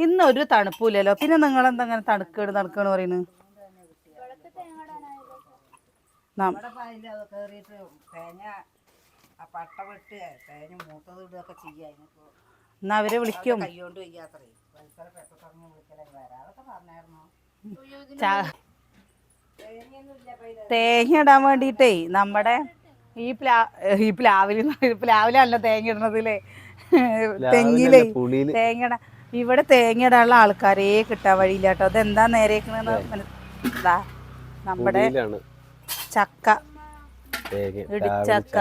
ഇന്നൊരു തണുപ്പില്ലല്ലോ. പിന്നെ നിങ്ങളെന്താ അങ്ങനെ തണുക്കാണ് പറയുന്നത്? എന്നാ അവരെ വിളിക്കും. തേങ്ങ ഇടാൻ വേണ്ടിട്ടേ നമ്മുടെ ഈ പ്ലാവിലല്ല തേങ്ങ ഇടണതില്ലേ, തെങ്ങിലേ തേങ്ങ. ഇവിടെ തേങ്ങ ഇടാനുള്ള ആൾക്കാരെ കിട്ടാൻ വഴിയില്ല കേട്ടോ. അതെന്താ നേരേക്കണെന്ന് നമ്മുടെ ചക്ക, ഇടിച്ചക്ക.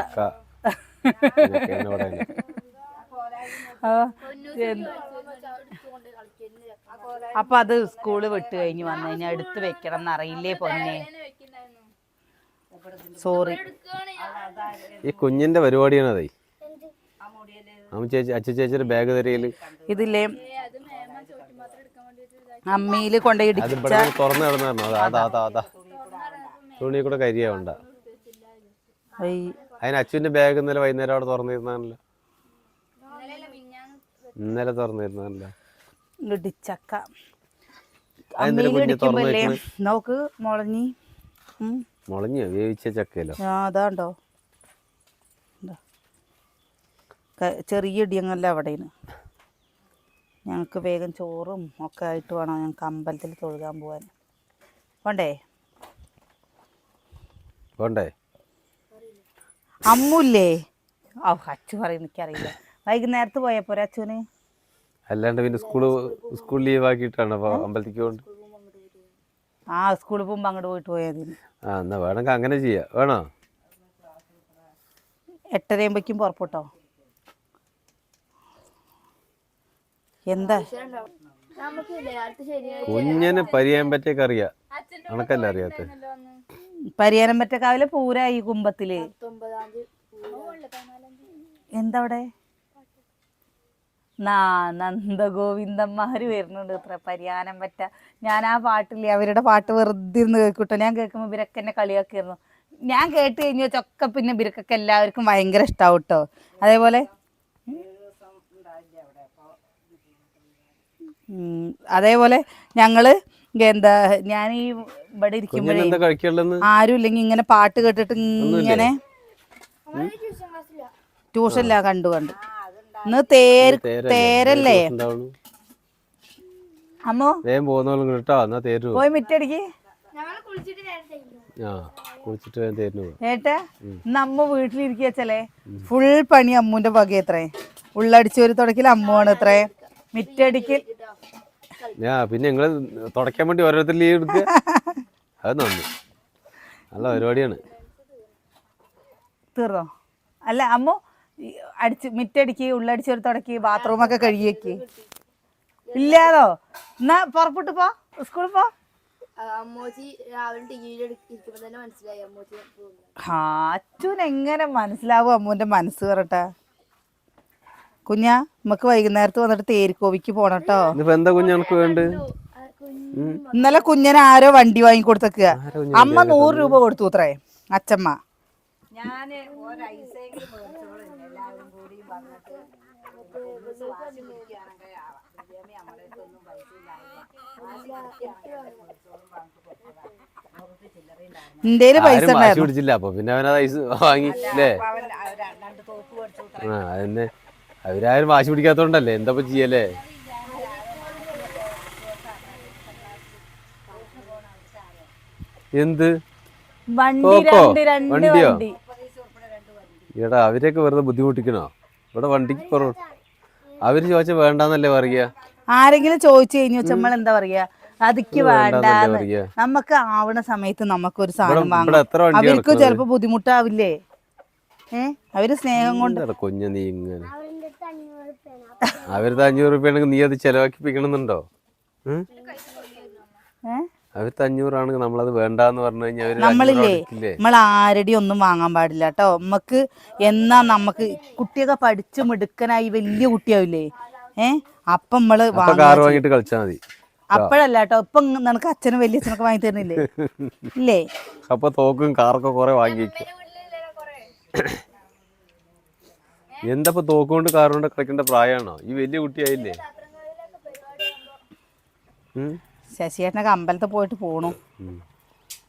അപ്പൊ അത് സ്കൂള് വിട്ട് കഴിഞ്ഞ് വന്നു കഴിഞ്ഞാൽ എടുത്ത് വെക്കണം എന്നറിയില്ലേ പൊന്നെ. സോറി. ഈ കുഞ്ഞിന്റെ പരിപാടിയാണ് അതേ. ചേച്ചിയുടെ ബാഗ് തരയില് ഇതില്ലേ അമ്മയില് കൊണ്ടുപോയി ഇടിച്ച തുറന്നു കിടന്നു. തുണി കൂടെ കരിയാവണ്ട. അതിന് അച്ഛൻ്റെ ബാഗ് ഇന്നലെ വൈകുന്നേരം അവിടെ തുറന്നിരുന്നാണല്ലോ. ഇന്നലെ തുറന്നിരുന്നാണല്ലോ ഇടിച്ചക്ക. അമ്മയിലിടിക്കുമ്പല്ലേ നോക്ക് മുളഞ്ഞോ വേവിച്ച ചക്കയല്ലോ. അതാണ്ടോ ചെറിയ ഇടിയങ്ങല്ല അവിടെയാണ്. ഞങ്ങൾക്ക് വേഗം ചോറും ഒക്കെ ആയിട്ട് വേണം ഞങ്ങൾക്ക് അമ്പലത്തിൽ തൊഴുകാൻ പോകാൻ. പോണ്ടേ അമ്മൂല്ലേ? അച്ചു പറയും, എനിക്കറിയില്ല. വൈകുന്നേരത്ത് പോയപ്പോ അച്ഛന് അല്ലാണ്ട് പിന്നെ സ്കൂൾ ലീവ് ആക്കിയിട്ടാണ് അമ്പലത്തിക്ക് കൊണ്ട്. സ്കൂളിൽ പോകുമ്പോ അങ്ങോട്ട് പോയിട്ട് പോയതിന്. എന്നാ വേണമെങ്കിൽ അങ്ങനെ ചെയ്യാം. വേണോ? 8:30 പുറപ്പെട്ടോ. എന്താ കുഞ്ഞിന് പരിയാമ്പറ്റേക്ക് അറിയാം, കണക്കല്ല അറിയാത്ത. പരിയാനമ്പറ്റക്കാവിലെ പൂരായി കുമ്പത്തില്. എന്താ അവിടെ നന്ദഗോവിന്ദന്മാര് വരുന്നുണ്ട് ഇത്ര പരിയാനമ്പറ്റ. ഞാൻ ആ പാട്ടില്ലേ, അവരുടെ പാട്ട് വെറുതെ ഇരുന്ന് കേൾക്കൂട്ടോ. ഞാൻ കേൾക്കുമ്പോൾ ഇവരൊക്കെ എന്നെ കളിയാക്കിയിരുന്നു. ഞാൻ കേട്ട് കഴിഞ്ഞ ചൊക്കെ പിന്നെ ഇവരൊക്കെ എല്ലാവർക്കും ഭയങ്കര ഇഷ്ടാവും കേട്ടോ. അതേപോലെ ഞങ്ങള് എന്താ, ഞാൻ ഈ ഇവിടെ ഇരിക്കുമ്പോഴേ ആരും ഇല്ലെങ്കിൽ ഇങ്ങനെ പാട്ട് കേട്ടിട്ട് ഇങ്ങനെ ട്യൂഷനില്ല കണ്ടു ഇന്ന് തേരല്ലേ അമ്മോ പോയി മിറ്റടിക്ക് ഏട്ടാ. ഇന്ന് അമ്മ വീട്ടിലിരിക്കച്ചല്ലേ, ഫുൾ പണി അമ്മൂന്റെ വക. എത്രേ ഉള്ളടിച്ചൊരു തുടക്കൽ അമ്മുവാണ്, എത്രേ മിറ്റടിക്കൽ. പിന്നെ നിങ്ങള് തുടയ്ക്കാൻ വേണ്ടി ഓരോരുത്തർ ലീവ് എടുക്കുക. അത് നന്ദി, നല്ല പരിപാടിയാണ്. തീർന്നോ? അല്ല അമ്മു മിറ്റടിക്ക്, ഉള്ളടിച്ചൊരു തുടക്കി, ബാത്റൂമൊക്കെ കഴുകിയേക്ക്. ഇല്ലാതോ? എന്നാ പുറപ്പെട്ടു പോ, സ്കൂളിൽ പോ. അച്ഛൻ എങ്ങനെ മനസ്സിലാവും അമ്മുവിന്റെ മനസ്സ് പറട്ടാ. കുഞ്ഞാ, നമുക്ക് വൈകുന്നേരത്ത് വന്നിട്ട് തേരിക്കോവിക്ക് പോണട്ടോ. ഇന്നലെ കുഞ്ഞിന് ആരോ വണ്ടി വാങ്ങി കൊടുത്തേക്കുക. അമ്മ 100 രൂപ കൊടുത്തു അത്രേ അച്ഛമ്മ. ഞാന് എന്തേലും പൈസ അതന്നെ. അവരാരും വാശി പിടിക്കാത്തോണ്ടല്ലേ. എന്താ ചെയ്യല്ലേ? എന്ത് വണ്ടിയോ? ഈടാ അവരെയൊക്കെ വെറുതെ ബുദ്ധിമുട്ടിക്കണോ? ഇവിടെ വണ്ടിക്ക് കുറവ്. അവര് ചോദിച്ച വേണ്ടെന്നല്ലേ പറയാ. ആരെങ്കിലും ചോദിച്ചു കഴിഞ്ഞു നമ്മൾ എന്താ പറയാ, അതിക്ക് വേണ്ടാന്ന്. നമുക്ക് ആവണ സമയത്ത് നമുക്കൊരു സാധനം വാങ്ങാം. അവർക്ക് ചിലപ്പോ ബുദ്ധിമുട്ടാവില്ലേ? അവര് സ്നേഹം കൊണ്ട്. കുഞ്ഞ നീ ഇങ്ങനെ അവരുടെ 500 രൂപയാണെങ്കിൽ നീ അത് ചെലവാക്കിപ്പിക്കണമെന്നുണ്ടോ? അവർക്ക് 500 ആണെങ്കിൽ നമ്മളത് വേണ്ടാന്ന് പറഞ്ഞു കഴിഞ്ഞാൽ നമ്മൾ ആരുടെയും ഒന്നും വാങ്ങാൻ പാടില്ല കേട്ടോ. നമുക്ക് എന്നാ നമുക്ക് കുട്ടിയൊക്കെ പഠിച്ചു മിടുക്കനായി വലിയ കുട്ടിയാവില്ലേ, അപ്പം നമ്മള് കാർ വാങ്ങിട്ട് കളിച്ചാൽ മതി. അപ്പഴല്ല കേട്ടോ, ഇപ്പൊ നിനക്ക് അച്ഛനും വലിയ അച്ഛനൊക്കെ വാങ്ങി തരുന്നില്ലേ? ഇല്ലേ? അപ്പൊ തോക്കും കാറൊക്കെ കുറെ വാങ്ങിക്കും. എന്താ തോക്കുകൊണ്ട് കാറുകൊണ്ട് കളിക്കേണ്ട പ്രായമാണോ? ഈ വലിയ കുട്ടിയായില്ലേ? ശശിയേട്ടനൊക്കെ അമ്പലത്തിൽ പോയിട്ട് പോണു.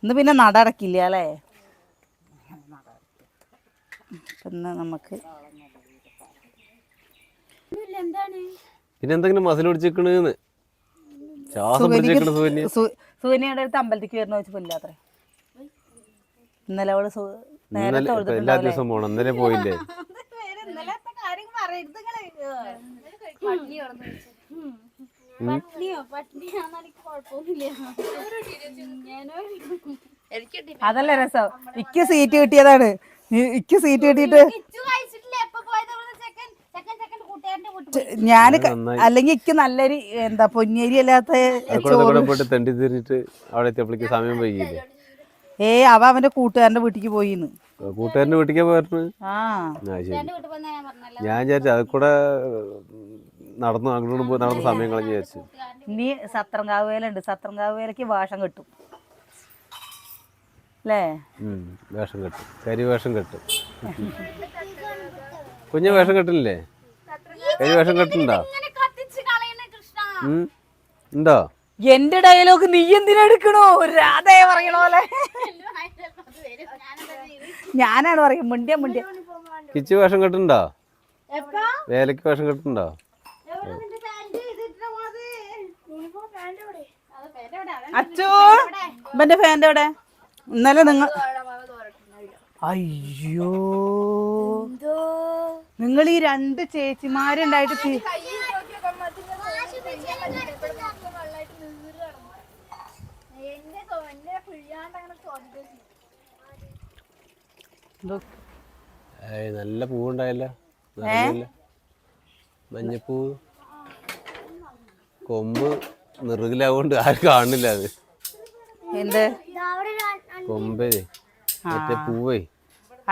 ഇന്ന് പിന്നെ നട അടക്കില്ല അല്ലേ? ഇന്ന് നമുക്ക് പിന്നെ എന്തെങ്കിലും മസിൽ പിടിച്ചിക്കണെന്ന് സുകന്യയുടെ അടുത്ത് അമ്പലത്തിക്ക് വരുന്ന വെച്ച് പോയില്ലാത്രേ. ഇന്നലെ അവള് എല്ലാ ദിവസവും പോണം. ഇന്നലെ പോയില്ലേ? അതല്ല രസം. ഇക്ക് സീറ്റ് കിട്ടിയതാണ്. ഇക്ക് സീറ്റ് കിട്ടിയിട്ട് ഞാൻ അല്ലെങ്കിൽ ഇക്ക് നല്ലൊരു എന്താ പൊന്നേരി അല്ലാത്ത തെണ്ടി തിരിഞ്ഞിട്ട് അവിടെ എത്തിയപ്പോഴേക്ക് സമയം വൈകിയില്ലേ? അവ അവന്റെ കൂട്ടുകാരന്റെ വീട്ടിക്ക് പോയിന്ന്. കൂട്ടുകാരന്റെ വീട്ടിക്കാ പോയിരുന്നു. ഞാൻ വിചാരിച്ചു അത് കൂടെ നടന്നു അങ്ങോട്ട് പോയി നടന്ന സമയം കളഞ്ഞു വിചാരിച്ചു. ഇനി സത്രംകാവ് വേലുണ്ട്. സത്രംകാവ് വേലക്ക് വേഷം കെട്ടും അല്ലേ? വേഷം കെട്ടും. കരിവേഷം കെട്ടും. കുഞ്ഞ വേഷം കെട്ടില്ലേ? കരിവേഷം കെട്ടുണ്ടോ? ഉണ്ടോ? എന്റെ ഡയലോഗ് നീ എന്തിനാ എടുക്കണോ? രാധയെ പറയണ പോലെ ഞാനാണ് പറയും. മുണ്ടിയ കിച്ചു വേഷം കെട്ടുണ്ടോ? വേലക്ക് വേഷം കെട്ടുണ്ടോ? അച്ചോ ഇവന്റെ ഫാൻ്റെ എവിടെ? ഇന്നലെ നിങ്ങൾ അയ്യോ നിങ്ങൾ ഈ രണ്ട് ചേച്ചിമാരുണ്ടായിട്ട് നല്ല പൂവുണ്ടായല്ലോ. മഞ്ഞപ്പൂ കൊമ്പ് നിറുകിലാവോണ്ട് ആരും കാണില്ല. അത് എന്ത് കൊമ്പേ മറ്റേ പൂവേ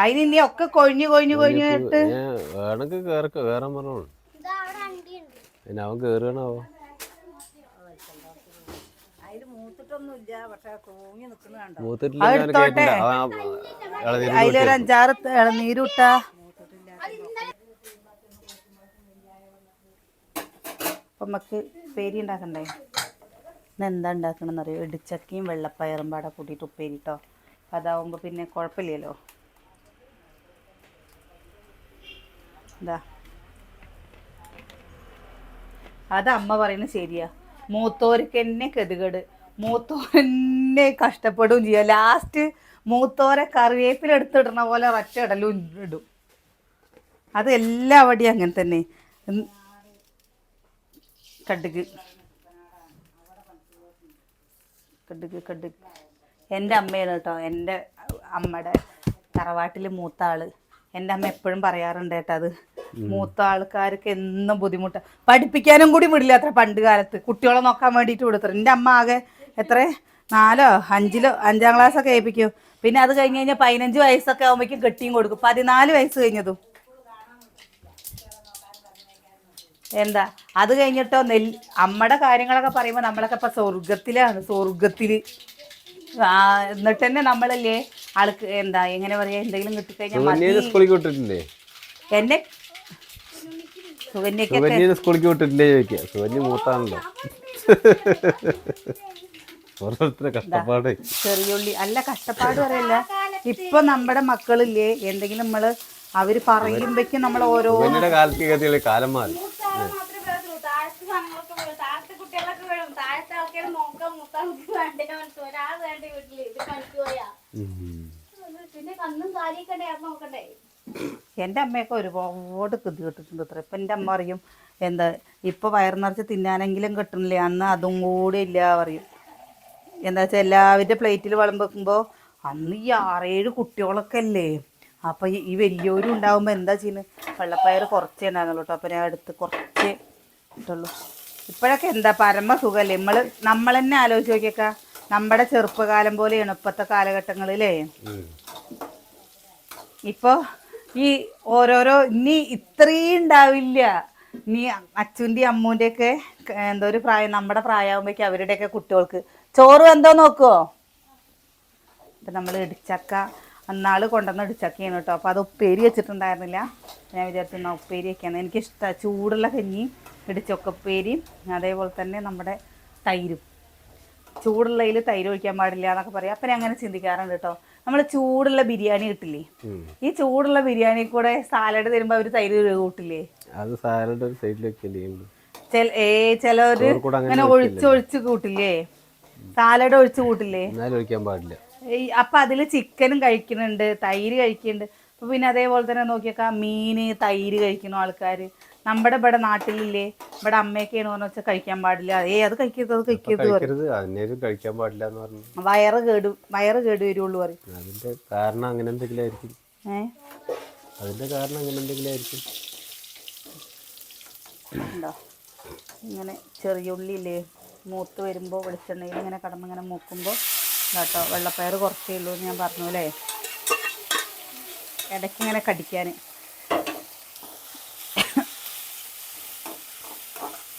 അതിന് ഇനി ഒക്കെ കൊഴിഞ്ഞു വേണമെങ്കിൽ കേറാൻ പറഞ്ഞോളൂ. പിന്നെ അവൻ കേറുകയാണാവോ? അതിലൊരു 5-6 ഇളനീരുട്ടാ. അപ്പം നമുക്ക് ഉപ്പേരി ഉണ്ടാക്കണ്ടേ? ഇന്ന് എന്താ ഉണ്ടാക്കണമെന്ന് അറിയോ? ഇടിച്ചക്കയും വെള്ളപ്പയറും പാടെ കൂട്ടിയിട്ട് ഉപ്പേരി കേട്ടോ. അതാവുമ്പോൾ പിന്നെ കുഴപ്പമില്ലല്ലോ. എന്താ അത് അമ്മ പറയുന്നത് ശരിയാ. മൂത്തോർക്ക് തന്നെ ഗതികേട്, മൂത്തോരെന്നെ കഷ്ടപ്പെടുകയും ചെയ്യുക. ലാസ്റ്റ് മൂത്തോരെ കറിവേപ്പിലെടുത്തിടണ പോലെ ഒറ്റ ഇടലും ഇടും. അത് എല്ലാവടെയും അങ്ങനെ തന്നെ. കടുക് എൻ്റെ അമ്മയാണ് കേട്ടോ. എൻ്റെ അമ്മയുടെ തറവാട്ടിൽ മൂത്ത ആള്. എൻ്റെ അമ്മ എപ്പോഴും പറയാറുണ്ട് കേട്ടോ, അത് മൂത്ത ആൾക്കാർക്ക് എന്നും ബുദ്ധിമുട്ടാണ്. പഠിപ്പിക്കാനും കൂടി വിടില്ല അത്ര പണ്ട് കാലത്ത്. കുട്ടികളെ നോക്കാൻ വേണ്ടിയിട്ട് വിടുത്ര. എൻ്റെ അമ്മ ആകെ എത്ര 4-ഓ 5-ലോ 5-ാം ക്ലാസ്സൊക്കെ ഏൽപ്പിക്കും. പിന്നെ അത് കഴിഞ്ഞ് കഴിഞ്ഞാൽ 15 വയസ്സൊക്കെ ആകുമ്പോഴേക്കും കെട്ടിയും കൊടുക്കും. 14 വയസ്സ് കഴിഞ്ഞതും എന്താ അത് കഴിഞ്ഞിട്ടോ അമ്മയുടെ കാര്യങ്ങളൊക്കെ പറയുമ്പോൾ നമ്മളൊക്കെ ഇപ്പം സ്വർഗത്തിലാണ്. എന്നിട്ട് തന്നെ നമ്മളല്ലേ ആൾക്ക് എന്താ എങ്ങനെ പറയാ, എന്തെങ്കിലും കിട്ടിക്കഴിഞ്ഞാൽ എന്നെ സ്കൂളിലേക്ക് വിട്ടിട്ടില്ലേ ചോദിക്കുക. സുകന്യ മൂത്താണല്ലോ. കഷ്ടപ്പാട് ചെറിയുള്ളി അല്ല, കഷ്ടപ്പാട് പറയല്ല. ഇപ്പൊ നമ്മുടെ മക്കളില്ലേ എന്തെങ്കിലും നമ്മള് അവര് പറയുമ്പോഴേക്കും നമ്മൾ ഓരോ കാലത്ത് കാലം മാറി. എൻ്റെ അമ്മയൊക്കെ ഒരുപാട് കൃതി കിട്ടിട്ടുണ്ട് അത്ര. ഇപ്പം എൻ്റെ അമ്മ പറയും എന്താ ഇപ്പൊ വയറ് നിറച്ച് തിന്നാനെങ്കിലും കിട്ടണില്ലേ, അന്ന് അതും കൂടി ഇല്ല പറയും. എന്താ വെച്ചാൽ എല്ലാവരുടെ പ്ലേറ്റിൽ വിളമ്പെക്കുമ്പോൾ അന്ന് ഈ 6-7 കുട്ടികളൊക്കെ അല്ലേ. അപ്പം ഈ വലിയവരും ഉണ്ടാകുമ്പോൾ എന്താ ചെയ്യുന്നത്, വെള്ളപ്പയർ കുറച്ചേ ഉണ്ടാകുന്നുള്ളൂ കേട്ടോ. അപ്പം ഞാൻ അടുത്ത് കുറച്ചേ ഇട്ടുള്ളൂ. ഇപ്പോഴൊക്കെ എന്താ പരമ സുഖമല്ലേ. നമ്മൾ തന്നെ ആലോചിച്ച് നോക്കിയേക്ക, നമ്മുടെ ചെറുപ്പകാലം പോലെയാണ് ഇപ്പോഴത്തെ കാലഘട്ടങ്ങളിലേ. ഇപ്പോൾ ഈ ഓരോരോ ഇനി ഇത്രയും ഉണ്ടാവില്ല. നീ അച്ഛൻ്റെയും അമ്മൂൻ്റെയൊക്കെ എന്തോ ഒരു പ്രായം, നമ്മുടെ പ്രായമാകുമ്പോഴേക്കും അവരുടെയൊക്കെ കുട്ടികൾക്ക് ചോറ് എന്തോ നോക്കുവോ. ഇപ്പം നമ്മൾ ഇടിച്ചക്ക അന്നാൾ കൊണ്ടുവന്ന ഇടിച്ചക്കയാണ് കേട്ടോ. അപ്പോൾ അത് ഉപ്പേരി വെച്ചിട്ടുണ്ടായിരുന്നില്ല. ഞാൻ വിചാരിച്ചു ഉപ്പേരി വയ്ക്കാന്ന്. എനിക്കിഷ്ടമാണ് ചൂടുള്ള കഞ്ഞി ഇടിച്ചക്ക ഉപ്പേരി. അതേപോലെ തന്നെ നമ്മുടെ തൈരും. ചൂടുള്ളതിൽ തൈര് ഒഴിക്കാൻ പാടില്ല എന്നൊക്കെ പറയാം. അപ്പം ഞാൻ അങ്ങനെ ചിന്തിക്കാറുണ്ട് കേട്ടോ. നമ്മൾ ചൂടുള്ള ബിരിയാണി കിട്ടില്ലേ, ഈ ചൂടുള്ള ബിരിയാണി കൂടെ സാലഡ് തരുമ്പോൾ അവർ തൈര് കൂട്ടില്ലേ? അത് സാലഡ് ഒരു സൈഡിൽ വെക്കല്ലേ. ചിലവര് ഇങ്ങനെ ഒഴിച്ചൊഴിച്ച് കൂട്ടില്ലേ, സാലഡ് ഒഴിച്ച് കൂട്ടില്ലേ? ഒഴിക്കാൻ പാടില്ല. അപ്പൊ അതില് ചിക്കനും കഴിക്കുന്നുണ്ട്, തൈര് കഴിക്കുന്നുണ്ട്. അപ്പൊ പിന്നെ അതേപോലെ തന്നെ നോക്കിയേക്കാ മീന് തൈര് കഴിക്കുന്ന ആൾക്കാര് നമ്മുടെ ഇവിടെ നാട്ടിലില്ലേ, ഇവിടെ അമ്മയൊക്കെയാണ് പറഞ്ഞ വെച്ചാൽ കഴിക്കാൻ പാടില്ല. അത് കഴിക്കരുത്, അത് കഴിക്കരുത്, കഴിക്കാൻ പാടില്ല എന്ന് പറഞ്ഞു. വയറ് കേട് വരുള്ളൂ പറയും. അതിന്റെ കാരണം അങ്ങനെ എന്തെങ്കിലും ആയിരിക്കും. അതിന്റെ കാരണം അങ്ങനെ എന്തെങ്കിലും ആയിരിക്കും. ഇങ്ങനെ ചെറിയ ഉള്ളിയില്ലേ മൂത്ത് വരുമ്പോൾ വെളിച്ചെണ്ണയിൽ ഇങ്ങനെ കടന്നിങ്ങനെ മൂക്കുമ്പോൾ കേട്ടോ, വെള്ളപ്പയർ കുറച്ചേ ഉള്ളൂ എന്ന് ഞാൻ പറഞ്ഞു അല്ലേ. ഇടയ്ക്കിങ്ങനെ കടിക്കാൻ.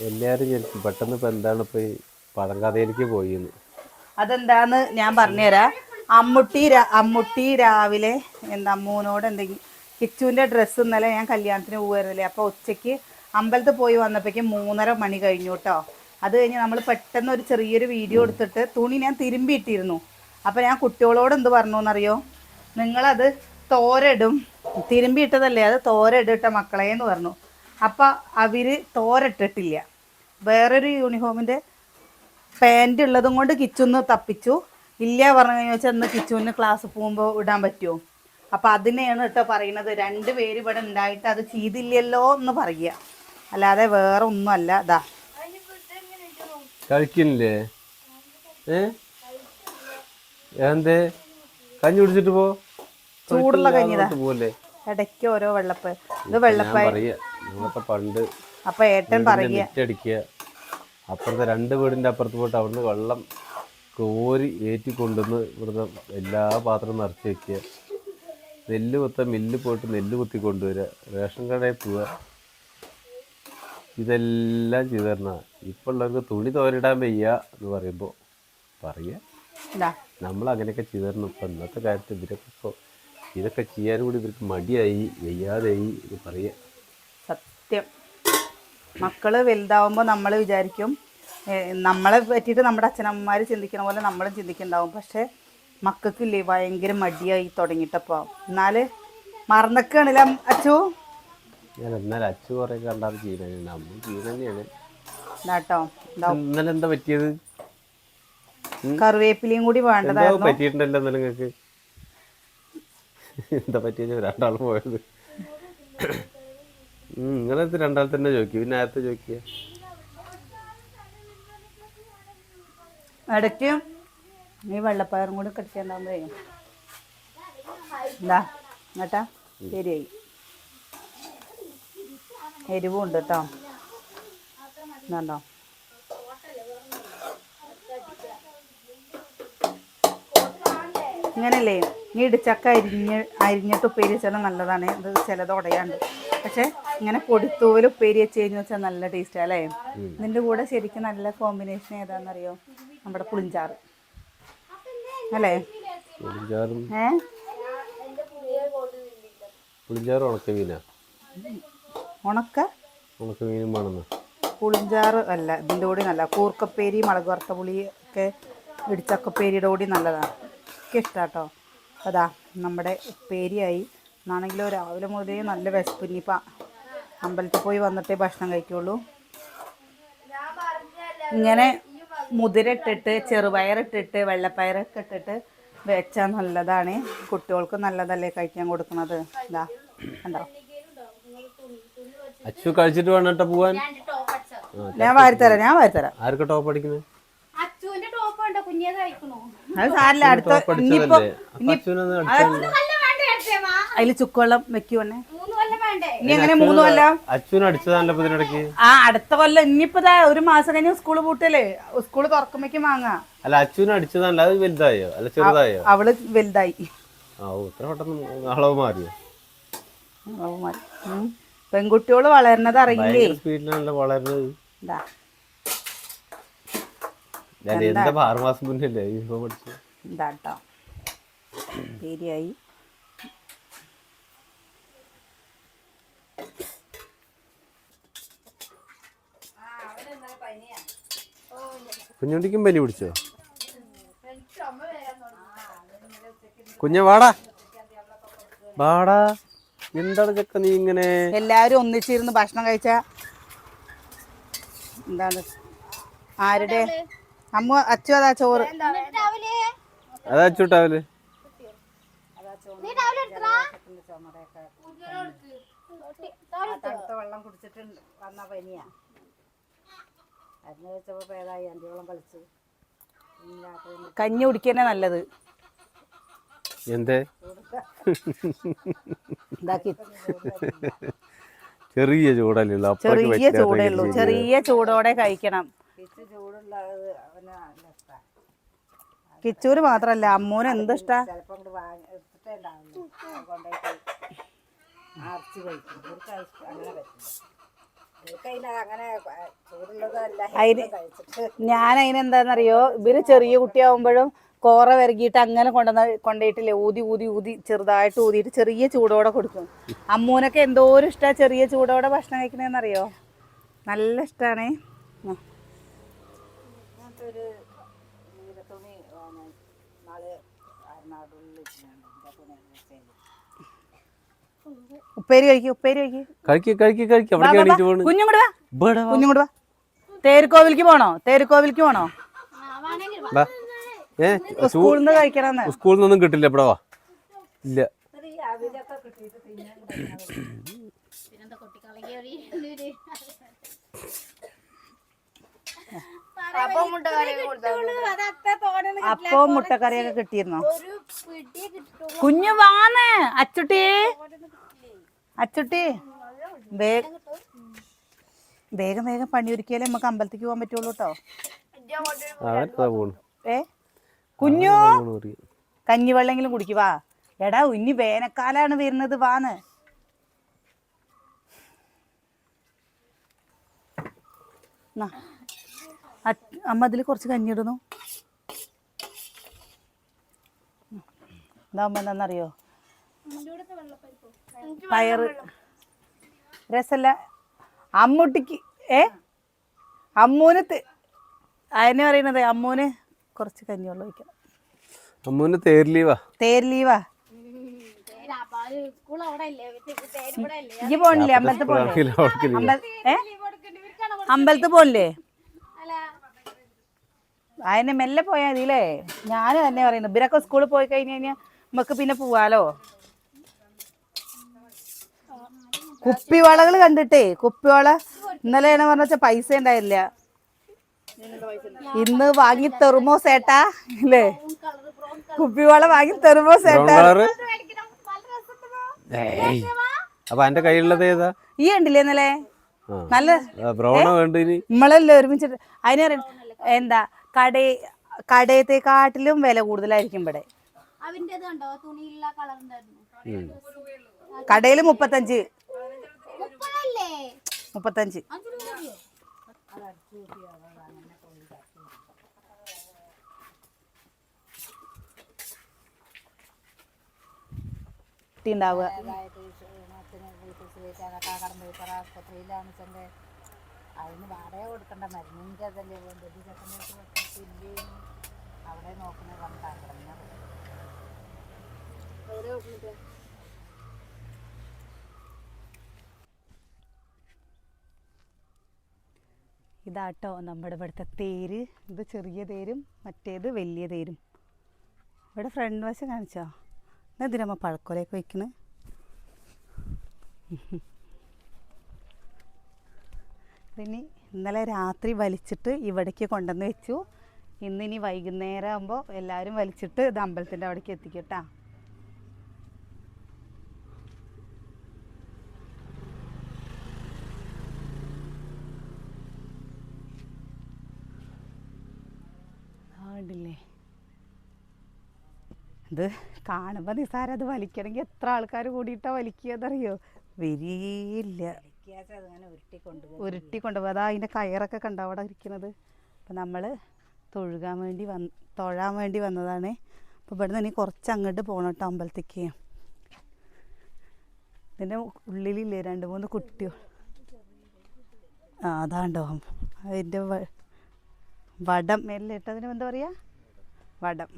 എല്ലാവരും പെട്ടെന്ന് ഇപ്പം എന്താണ് ഇപ്പോൾ ഈ പഴങ്കഥയിലേക്ക് പോയിന്ന്. അതെന്താന്ന് ഞാൻ പറഞ്ഞുതരാം. അമ്മുട്ടി രാവിലെ അമ്മൂനോട് എന്തെങ്കിലും കിച്ചുവിൻ്റെ ഡ്രസ്സ് ഇന്നലെ ഞാൻ കല്യാണത്തിന് പോകുമായിരുന്നില്ലേ, അപ്പോൾ ഉച്ചയ്ക്ക് അമ്പലത്തിൽ പോയി വന്നപ്പോഴേക്കും 3:30 മണി കഴിഞ്ഞു കേട്ടോ. അത് കഴിഞ്ഞ് നമ്മൾ പെട്ടെന്ന് ഒരു ചെറിയൊരു വീഡിയോ എടുത്തിട്ട് തുണി ഞാൻ തിരുമ്പിയിട്ടിരുന്നു. അപ്പോൾ ഞാൻ കുട്ടികളോട് എന്ത് പറഞ്ഞു എന്നറിയോ, നിങ്ങളത് തോരയിടും, തിരുമ്പിയിട്ടതല്ലേ അത് തോരയിടട്ടെ മക്കളെ എന്ന് പറഞ്ഞു. അപ്പം അവർ തോരയിട്ടിട്ടില്ല. വേറൊരു യൂണിഫോമിൻ്റെ പാൻറ് ഉള്ളതും കൊണ്ട് കിച്ചുന്ന് തപ്പിച്ചു. ഇല്ല പറഞ്ഞു കഴിഞ്ഞാൽ വെച്ചാൽ ഇന്ന് കിച്ചുവിന് ക്ലാസ് പോകുമ്പോൾ ഇടാൻ പറ്റുമോ? അപ്പം അതിനെയാണ് കേട്ടോ പറയുന്നത്. 2 പേര് ഇവിടെ ഉണ്ടായിട്ട് അത് ചെയ്തില്ലല്ലോ എന്ന് പറയുക, അല്ലാതെ വേറെ ഒന്നുമല്ല. ഇതാ കഴിക്കുന്നില്ലേ? എന്തേ കഞ്ഞി കുടിച്ചിട്ട് പോ. ചൂടുള്ള കഞ്ഞിതാ ഇടയ്ക്ക് ഓരോ വെള്ളപ്പയർ. ഇത് വെള്ളപ്പയർ പണ്ട്. അപ്പൊ ഏട്ടൻ പറയുക അപ്പുറത്തെ 2 വീടിൻ്റെ അപ്പുറത്ത് പോയിട്ട് അവിടുന്ന് വെള്ളം കോരി ഏറ്റി കൊണ്ടുവന്ന് ഇവിടുന്ന് എല്ലാ പാത്രവും നിറച്ച് വയ്ക്കുക. നെല്ല് കുത്താൻ മില്ല് പോയിട്ട് നെല്ല് കുത്തി കൊണ്ടുവരിക, റേഷൻ കടയിൽ പോവുക, ഇതെല്ലാം ചെയ്തു തരണ. ഇപ്പോൾ ഉള്ളവർക്ക് തുണി തോരിടാൻ വയ്യ എന്ന് പറയുമ്പോൾ പറയുക നമ്മൾ അങ്ങനെയൊക്കെ ചെയ്തു തരണം. ഇപ്പം ഇന്നത്തെ കാലത്ത് ഇതൊക്കെ ചെയ്യാൻ കൂടി ഇവർക്ക് മടിയായി, വയ്യാതായി എന്ന് പറയുക. സത്യം. മക്കള് വലുതാവുമ്പോൾ നമ്മൾ വിചാരിക്കും നമ്മളെ പറ്റിയിട്ട് നമ്മുടെ അച്ഛനമ്മമാർ ചിന്തിക്കണ പോലെ നമ്മളും ചിന്തിക്കുന്നുണ്ടാവും. പക്ഷേ മക്കൾക്കില്ലേ ഭയങ്കര മടിയായി തുടങ്ങിയിട്ടപ്പോൾ. എന്നാൽ മറന്നൊക്കെയാണല്ലേ അച്ചു? എന്നാലും അച്ചു കുറേ കണ്ടാൽ ചെയ്യുന്നത് നമ്മൾ ചെയ്യുന്നത് തന്നെയാണ് കേട്ടോ. ഇന്നലെ എന്താ പറ്റിയത്? കറിവേപ്പിലയും കൂടി വേണ്ടതായിരുന്നു. പറ്റിയിട്ടുണ്ടല്ലോ ഇന്നലെ നിങ്ങൾക്ക്. എന്താ പറ്റിയ 2 ആൾ പോയത്? നിങ്ങളത് 2 ആൾ തന്നെ ചോദിക്കും, പിന്നെ നേരത്തെ ചോദിക്കുക. ഇടയ്ക്ക് ഈ വെള്ളപ്പയറും കൂടി കടിച്ചുണ്ടാകുമ്പോഴേ എന്താ കേട്ടാ ശരിയായി. എരിവും ഉണ്ട് കേട്ടോ. എന്താണ്ടോ ഇങ്ങനല്ലേ ഈ ഇടിച്ചക്ക അരിഞ്ഞിട്ട് ഉപ്പേരി വെച്ചാൽ നല്ലതാണ്. ഇത് ചിലത് ഉടയാണ്ട്. പക്ഷെ ഇങ്ങനെ പൊടിത്തൂവൽ ഉപ്പേരി വെച്ച് കഴിഞ്ഞ് വെച്ചാൽ നല്ല ടേസ്റ്റാ അല്ലേ? ഇതിൻ്റെ കൂടെ ശരിക്കും നല്ല കോമ്പിനേഷൻ ഏതാണെന്നറിയോ? നമ്മുടെ പുളിഞ്ചാറ് അല്ലേ? പുളിഞ്ചാറ് അല്ല, ഇതിൻ്റെ കൂടി നല്ല കൂർക്കപ്പേരി മുളക് വറുത്ത പുളി ഒക്കെ ഇടിച്ചക്കപ്പേരിയുടെ കൂടി നല്ലതാണ്. ഒക്കെ ഇഷ്ടം കേട്ടോ. അതാ നമ്മുടെ ഉപ്പേരിയായി. എന്നാണെങ്കിലോ രാവിലെ മുതലേ നല്ല വിശപ്പ്. ഇനിയിപ്പോൾ അമ്പലത്തിൽ പോയി വന്നിട്ടേ ഭക്ഷണം കഴിക്കുള്ളൂ. ഇങ്ങനെ മുതിര ഇട്ടിട്ട് ചെറുപയറിട്ടിട്ട് വെള്ളപ്പയറൊക്കെ ഇട്ടിട്ട് വെച്ചാൽ നല്ലതാണ്. കുട്ടികൾക്ക് നല്ലതല്ലേ കഴിക്കാൻ കൊടുക്കുന്നത്. ഇതാ കണ്ടോ? അച്ചു കഴിച്ചിട്ട് വേണം പോവാൻ. ഞാൻ വാരിത്തരാം. ആർക്കാ ടോപ്പ് അടിക്കുന്നത്? അത് സാരില്ല. അടുത്ത ഇനിയിപ്പോ അതിൽ ചുക്കുവെള്ളം വെക്കുവന്നെ. ഇനി അങ്ങനെ 3 കൊല്ലം അച്ഛനും അടിച്ചതാണല്ലോ. അടുത്ത കൊല്ലം ഇനിയിപ്പോ 1 മാസം കഴിഞ്ഞ് സ്കൂള് പൂട്ടല്ലേ, സ്കൂള് തുറക്കുമ്പോഴേക്കും വാങ്ങാം. അല്ല അച്ഛനും അടിച്ചതാണല്ലോ. അത് വലുതായോ അല്ല ചെറുതായോ? അവള് വലുതായി. അളവ് മാറിയോ? അളവ് മാറി. പെൺകുട്ടികള് വളരുന്നത് അറിയില്ലേ? സ്പീഡിലാണല്ലോ വളരുന്നത്. എന്താ 6 മാസം മുന്നല്ലേ പഠിച്ചത്? ഇതാട്ടോ പേരിയായി. കുഞ്ഞുണ്ടിക്കും പനി പിടിച്ചോ? കുഞ്ഞ വാടാ വാടാ. എന്താണ് ചെക്ക നീ ഇങ്ങനെ? എല്ലാവരും ഒന്നിച്ചിരുന്ന് ഭക്ഷണം കഴിച്ച എന്താണ് ആരുടെ അമ്മ അച്ചു അതാ ചോറ് അതാ അച്ചൂട്ടാവല്. തണുത്ത വെള്ളം കുടിച്ചിട്ട് വന്ന പനിയാ. അതിന് വെച്ചപ്പോ പേതായി അന്തിവെള്ളം കളിച്ച് കഞ്ഞി കുടിക്കന്നെ നല്ലത്. എന്തേ? ചെറിയ ചൂടല്ലോ. ചെറിയ ചൂടേ ഉള്ളൂ. ചെറിയ ചൂടോടെ കഴിക്കണം. കിച്ചൂര് മാത്രല്ല അമ്മൂന് എന്ത് ഇഷ്ടാ. ഞാൻ അതിനെന്താന്നറിയോ, ഇവര് ചെറിയ കുട്ടിയാവുമ്പോഴും കോറ വിരകിയിട്ട് അങ്ങനെ കൊണ്ടുപോയിട്ടില്ലേ ഊതി ഊതി ഊതി ചെറുതായിട്ട് ഊതിയിട്ട് ചെറിയ ചൂടോടെ കൊടുക്കും. അമ്മൂനൊക്കെ എന്തോരം ഇഷ്ടാ ചെറിയ ചൂടോടെ ഭക്ഷണം കഴിക്കണേന്നറിയോ. നല്ല ഇഷ്ടാണേ. ഉപ്പേരി കഴിക്കും. ഉപ്പേരി കഴിക്കും. കുഞ്ഞും കൂടെ തേരുക്കോവിലേക്ക് പോണോ? തേരുക്കോവിലേക്ക് പോണോ? സ്കൂളിൽ നിന്ന് കഴിക്കണം. സ്കൂളിൽ നിന്നൊന്നും കിട്ടില്ല. ഇവിടെ വാ. ഇല്ല. അപ്പവും മുട്ടക്കറിയൊക്കെ കിട്ടിയിരുന്നോ? കുഞ്ഞു വാന്ന് അച്ചുട്ടി. വേഗം വേഗം പണിയൊരുക്കിയാലേ നമുക്ക് അമ്പലത്തേക്ക് പോകാൻ പറ്റുള്ളൂ കേട്ടോ. കുഞ്ഞു കഞ്ഞിവെള്ളെങ്കിലും കുടിക്കുവാ. എടാ ഇനി വേനൽക്കാലാണ് വരുന്നത്. വാന്ന് അമ്മ അതിൽ കുറച്ച് കഞ്ഞിടുന്നു. ഇതാവുമ്പോ എന്താണെന്നറിയോ, പയറ് രസല്ല അമ്മൂട്ടിക്ക്. അമ്മൂന് അതിനെ പറയുന്നത് അമ്മൂന് കുറച്ച് കഞ്ഞിവെള്ളം ഒഴിക്കണം. അമ്മൂന് തേര് ലീവാ. ഇജ്ജ് പോണില്ലേ അമ്പലത്തിൽ പോണില്ലേ? അമ്പലത്തിൽ പോണില്ലേ? അതിനെ മെല്ലെ പോയാൽ മതിയില്ലേ. ഞാൻ തന്നെ പറയുന്നത് ഇവരൊക്കെ സ്കൂളിൽ പോയി കഴിഞ്ഞ് കഴിഞ്ഞാൽ നമുക്ക് പിന്നെ പോവാലോ. കുപ്പിവളകൾ കണ്ടിട്ടേ, കുപ്പിവള ഇന്നലെയാണ് പറഞ്ഞ പൈസ ഉണ്ടായില്ല. ഇന്ന് വാങ്ങി തെറുമോ സേട്ടാ ഇല്ലേ? കുപ്പിവള വാങ്ങി തെറുമോ സേട്ടാ. അപ്പൊ എന്റെ കയ്യിലുള്ളത് ഏതാ? ഈ ഉണ്ടില്ലേ ഇന്നലെ നല്ല നമ്മളല്ലേ ഒരുമിച്ചിട്ട്. അതിന് എന്താ കടയത്തെക്കാട്ടിലും വില കൂടുതലായിരിക്കും ഇവിടെ. കടയില് 35 ഉണ്ടാവുക. അതിന് വാടക കൊടുക്കണ്ട, മരുന്നിൻ്റെ അതല്ലേ അവിടെ നോക്കുന്നത് ഇതാട്ടോ നമ്മുടെ ഇവിടുത്തെ തേര്. ഇത് ചെറിയ തേരും മറ്റേത് വലിയ തേരും. ഇവിടെ ഫ്രണ്ട് വശം കാണിച്ചോ? എന്തിനമ്മ പഴക്കൊലയൊക്കെ വയ്ക്കണ്. ഇതിനി ഇന്നലെ രാത്രി വലിച്ചിട്ട് ഇവിടേക്ക് കൊണ്ടുവന്ന് വെച്ചു. ഇന്നിനി വൈകുന്നേരം ആകുമ്പോൾ എല്ലാവരും വലിച്ചിട്ട് ഇത് അമ്പലത്തിൻ്റെ അവിടേക്ക് എത്തിക്കും കേട്ടോ. ആണ്ടില്ലേ ഇത് കാണുമ്പോൾ നിസാരം. അത് വലിക്കണമെങ്കിൽ എത്ര ആൾക്കാർ കൂടിയിട്ടാണ് വലിക്കുകയെന്നറിയോ? വരിയില്ല. ഉരുട്ടിക്കൊണ്ടുപോകും. അതാ അതിൻ്റെ കയറൊക്കെ കണ്ടോ അവിടെ ഇരിക്കുന്നത്. അപ്പം നമ്മൾ തൊഴാൻ വേണ്ടി വന്നതാണ്. അപ്പോൾ ഇവിടെ നിന്ന് കുറച്ച് അങ്ങോട്ട് പോകണം കേട്ടോ അമ്പലത്തേക്ക്. ഇതിൻ്റെ ഉള്ളിലില്ലേ 2-3 കുട്ടികൾ. അതാണ്ടോ അതിൻ്റെ വടം മെല്ലെ ഇട്ടതിന് എന്താ പറയുക, വടം.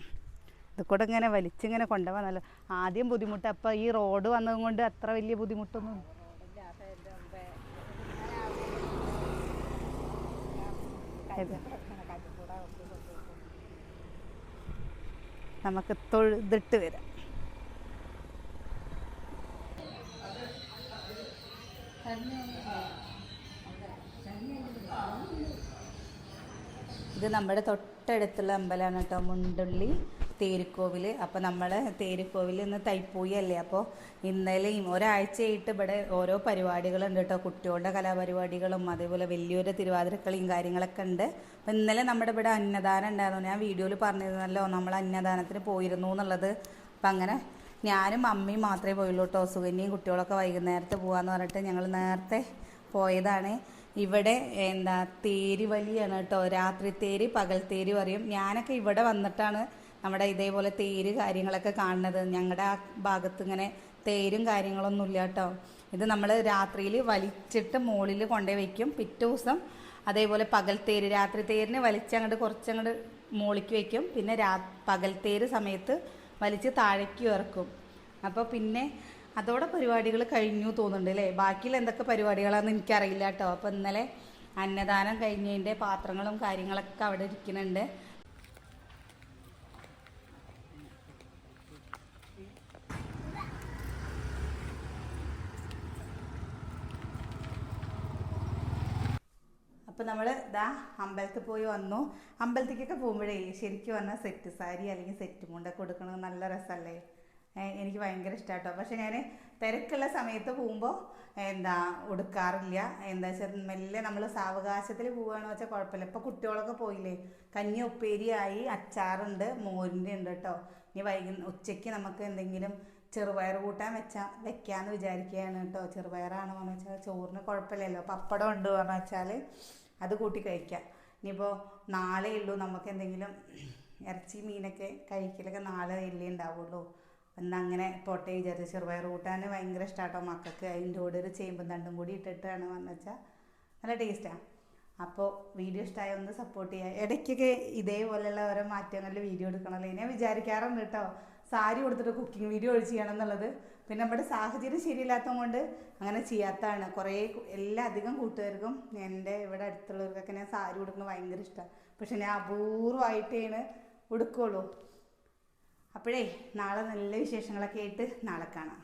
ഇത് കൂടെ ഇങ്ങനെ വലിച്ചിങ്ങനെ കൊണ്ടുപോകാനല്ലോ ആദ്യം ബുദ്ധിമുട്ട്. അപ്പം ഈ റോഡ് വന്നത് കൊണ്ട് അത്ര വലിയ ബുദ്ധിമുട്ടൊന്നും നമുക്ക് തൊഴുതിട്ട് വരാം. ഇത് നമ്മുടെ തൊട്ടടുത്തുള്ള അമ്പലമാണ് കേട്ടോ, മുണ്ടുള്ളി തേരുക്കോവിൽ. അപ്പോൾ നമ്മൾ തേരുക്കോവിൽ ഇന്ന് തൈപ്പൂയല്ലേ, അപ്പോൾ ഇന്നലെയും ഒരാഴ്ചയായിട്ട് ഇവിടെ ഓരോ പരിപാടികളുണ്ട് കേട്ടോ. കുട്ടികളുടെ കലാപരിപാടികളും അതേപോലെ വലിയൊരു തിരുവാതിരക്കളിയും കാര്യങ്ങളൊക്കെ ഉണ്ട്. അപ്പോൾ ഇന്നലെ നമ്മുടെ ഇവിടെ അന്നദാനം ഉണ്ടായിരുന്നു. ഞാൻ വീഡിയോയിൽ പറഞ്ഞിരുന്നല്ലോ നമ്മൾ അന്നദാനത്തിന് പോയിരുന്നു എന്നുള്ളത്. അപ്പം അങ്ങനെ ഞാനും അമ്മയും മാത്രമേ പോയുള്ളൂ കേട്ടോ. സുകന്യയും കുട്ടികളൊക്കെ വൈകുന്നേരത്തെ പോകാമെന്ന് പറഞ്ഞിട്ട് ഞങ്ങൾ നേരത്തെ പോയതാണ്. ഇവിടെ തേര് വലിയാണ് കേട്ടോ, രാത്രി തേര് പകൽ തേര് പറയും. ഞാനൊക്കെ ഇവിടെ വന്നിട്ടാണ് നമ്മുടെ ഇതേപോലെ തേര് കാര്യങ്ങളൊക്കെ കാണുന്നത്. ഞങ്ങളുടെ ആ ഭാഗത്ത് ഇങ്ങനെ തേരും കാര്യങ്ങളൊന്നുമില്ല കേട്ടോ. ഇത് നമ്മൾ രാത്രിയിൽ വലിച്ചിട്ട് മുകളിൽ കൊണ്ടുപോയി വയ്ക്കും. പിറ്റേ ദിവസം അതേപോലെ പകൽ തേര്, രാത്രി തേരിന് വലിച്ചങ്ങോട്ട് കുറച്ചങ്ങോട്ട് മുകളിലേക്ക് വയ്ക്കും. പിന്നെ പകൽ തേര് സമയത്ത് വലിച്ച് താഴേക്ക് ഇറക്കും. അപ്പോൾ പിന്നെ അതോടെ പരിപാടികൾ കഴിഞ്ഞു തോന്നുന്നുണ്ട് അല്ലേ. ബാക്കിയുള്ള എന്തൊക്കെ പരിപാടികളാണെന്ന് എനിക്കറിയില്ല കേട്ടോ. അപ്പോൾ ഇന്നലെ അന്നദാനം കഴിഞ്ഞതിൻ്റെ പാത്രങ്ങളും കാര്യങ്ങളൊക്കെ അവിടെ ഇരിക്കുന്നുണ്ട്. അപ്പോൾ നമ്മൾ അമ്പലത്തിൽ പോയി വന്നു. അമ്പലത്തിലേക്കൊക്കെ പോകുമ്പോഴേ ശരിക്കും പറഞ്ഞാൽ സെറ്റ് സാരി അല്ലെങ്കിൽ സെറ്റ് മുണ്ടൊക്കെ കൊടുക്കണത് നല്ല രസമല്ലേ. എനിക്ക് ഭയങ്കര ഇഷ്ടമാട്ടോ. പക്ഷെ ഞാൻ തിരക്കുള്ള സമയത്ത് പോകുമ്പോൾ ഉടുക്കാറില്ല. എന്താ വെച്ചാൽ മെല്ലെ നമ്മൾ സാവകാശത്തിൽ പോവുകയാണെന്ന് വെച്ചാൽ കുഴപ്പമില്ല. ഇപ്പോൾ കുട്ടികളൊക്കെ പോയില്ലേ, കഞ്ഞി ഉപ്പേരിയായി, അച്ചാറുണ്ട്, മോരിൻ്റെ ഉണ്ട് കേട്ടോ. ഇനി ഉച്ചയ്ക്ക് നമുക്ക് എന്തെങ്കിലും ചെറുപയർ കൂട്ടാൻ വെക്കാമെന്ന് വിചാരിക്കുകയാണ് കേട്ടോ. ചെറുപയറാണോ എന്ന് വെച്ചാൽ ചോറിന് കുഴപ്പമില്ലല്ലോ. പപ്പടം ഉണ്ട് പറഞ്ഞു വെച്ചാൽ അത് കൂട്ടി കഴിക്കാം. ഇനിയിപ്പോൾ നാളെ ഉള്ളൂ നമുക്ക് എന്തെങ്കിലും ഇറച്ചി മീനൊക്കെ കഴിക്കലൊക്കെ നാളെ ഇല്ലേ ഉണ്ടാവുള്ളൂ. എന്നാൽ അങ്ങനെ പോട്ടെ വിചാരിച്ചു. ചെറുപയർ കൂട്ടാൻ ഭയങ്കര ഇഷ്ടമാട്ടോ മക്കൾക്ക്. അതിൻ്റെ കൂടെ ഒരു ചേമ്പും തണ്ടും കൂടി ഇട്ടിട്ടാണ് വന്നു വെച്ചാൽ നല്ല ടേസ്റ്റാണ്. അപ്പോൾ വീഡിയോ ഇഷ്ടമായ ഒന്ന് സപ്പോർട്ട് ചെയ്യുക. ഇടയ്ക്കൊക്കെ ഇതേപോലെയുള്ള ഓരോ മാറ്റങ്ങളിൽ വീഡിയോ എടുക്കണമല്ലോ. ഞാൻ വിചാരിക്കാറുണ്ട് കേട്ടോ സാരി കൊടുത്തിട്ട് കുക്കിംഗ് വീഡിയോ ചെയ്യണം എന്നുള്ളത്. പിന്നെ നമ്മുടെ സാഹചര്യം ശരിയില്ലാത്തത് കൊണ്ട് അങ്ങനെ ചെയ്യാത്തതാണ്. കുറേ അധികം കൂട്ടുകാർക്കും എൻ്റെ ഇവിടെ അടുത്തുള്ളവർക്കൊക്കെ ഞാൻ സാരി കൊടുക്കുന്നത് ഭയങ്കര ഇഷ്ടമാണ്. പക്ഷെ ഞാൻ അപൂർവമായിട്ടേ ഉടുക്കുള്ളൂ. അപ്പോഴേ നാളെ നല്ല വിശേഷങ്ങളൊക്കെ ആയിട്ട് നാളെ കാണാം.